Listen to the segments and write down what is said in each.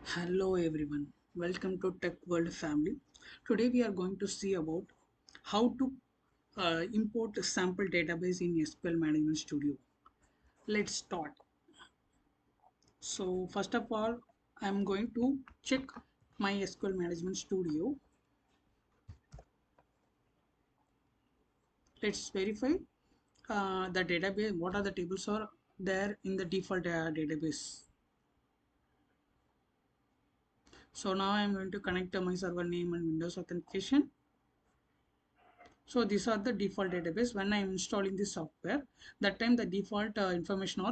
Hello everyone, welcome to Tech World Family. Today we are going to see about how to import a sample database in SQL Management Studio. Let's start. So first of all, I'm going to check my SQL Management Studio. Let's verify the database, what are the tables are there in the default database. So now I'm going to connect my server name and Windows authentication. So these are the default database. When I am installing this software, that time the default information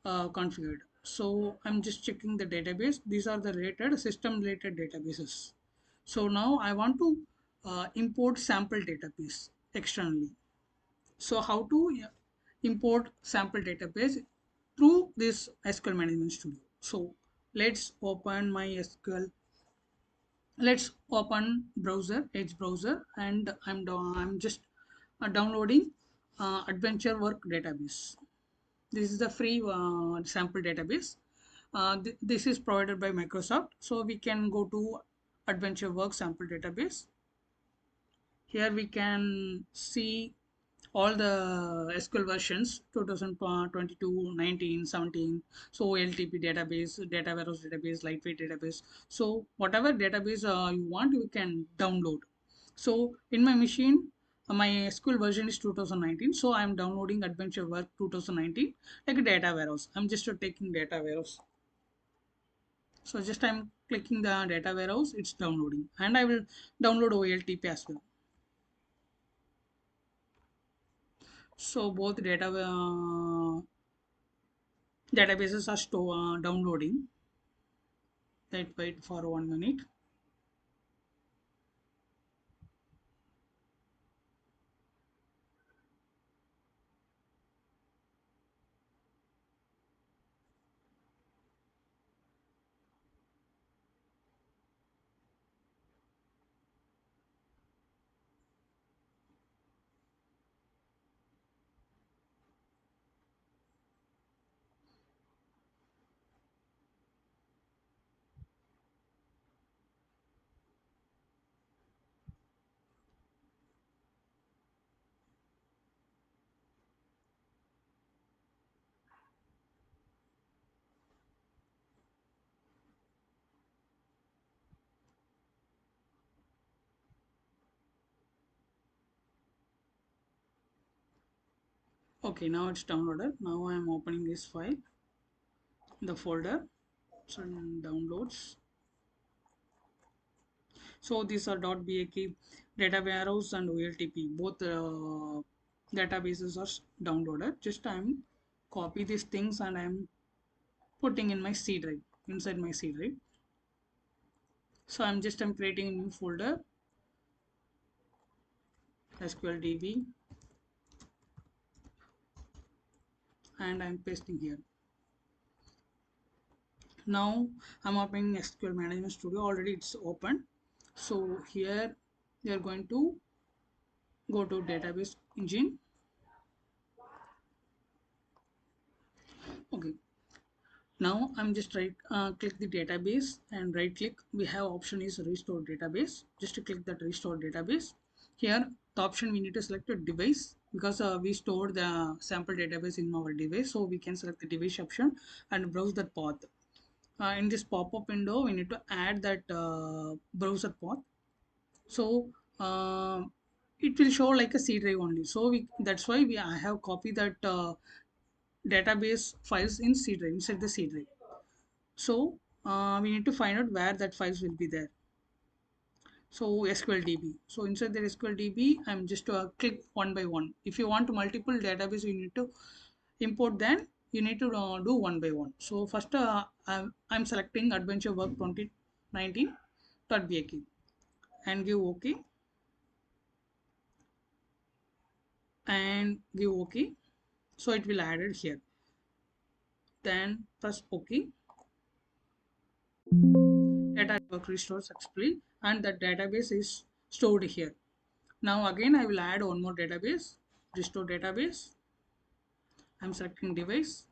are configured. So I'm just checking the database. These are the related system related databases. So now I want to import sample database externally. So how to import sample database through this SQL Management Studio. So let's open my SQL. Let's open browser, Edge browser, and I'm just downloading Adventure Work database. This is the free sample database. This is provided by Microsoft, so we can go to Adventure Work sample database. Here we can see all the SQL versions 2022, 19, 17. So LTP database, data warehouse database, lightweight database. So whatever database you want, you can download. So in my machine, my SQL version is 2019. So I'm downloading Adventure Work 2019 like a data warehouse. I'm just taking data warehouse. So just I'm clicking the data warehouse, it's downloading, and I will download OLTP as well. So both databases are downloading. Let's wait for 1 minute. Okay, now it's downloaded. Now I am opening this file, the folder. So downloads. So these are .bak data warehouse and OLTP. Both databases are downloaded. Just I'm copy these things and I'm putting in my C drive, inside my C drive. So I'm creating a new folder, SQL and I'm pasting here. Now I'm opening SQL Management Studio. Already it's open. So here we are going to go to database engine. Okay, now I'm just click the database and right click. We have option is restore database. Just to click that restore database. Here the option we need to select a device because we stored the sample database in our device. So we can select the device option and browse that path. In this pop-up window, we need to add that browser path. So it will show like a C drive only. So that's why I have copied that database files in C drive, inside the C drive. So we need to find out where that files will be there. So SQL DB. So inside the SQL DB, I'm just click one by one. If you want multiple database, you need to import. Then you need to do one by one. So first, I'm selecting Adventure Work 2019.bak and give OK and give OK. So it will add it here. Then press OK. Data work restored successfully and the database is stored here. Now again I will add one more database, restore database. I'm selecting device,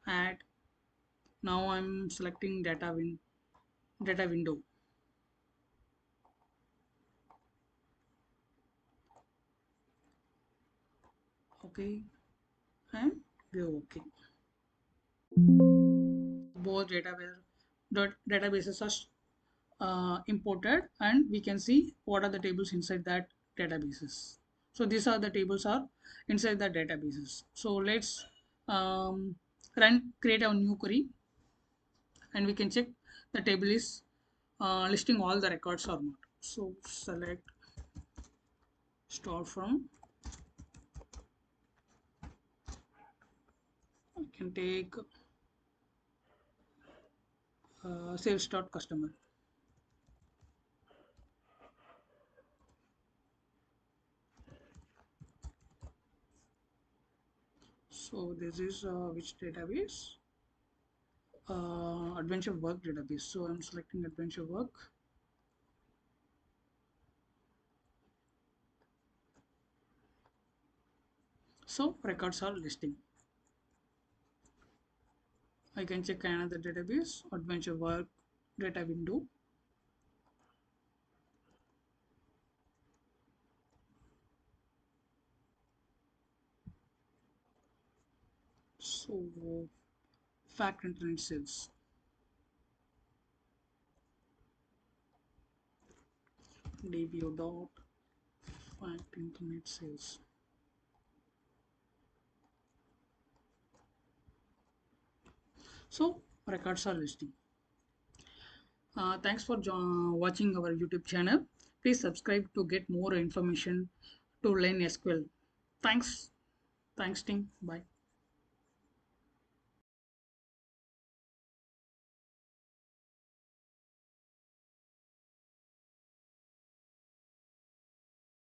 add. Now I'm selecting data window. Okay, and go okay. Both databases are imported, and we can see what are the tables inside that databases. So these are the tables are inside the databases. So let's create a new query, and we can check the table is listing all the records or not. So select start from, I can take sales dot customer. So this is which database? Adventure work database. So I'm selecting adventure work. So records are listing. I can check another database, adventure work data window. So fact internet sales. DBO dot fact internet sales. So records are listing. Thanks for watching our YouTube channel. Please subscribe to get more information to learn SQL. Thanks. Thanks team. Bye.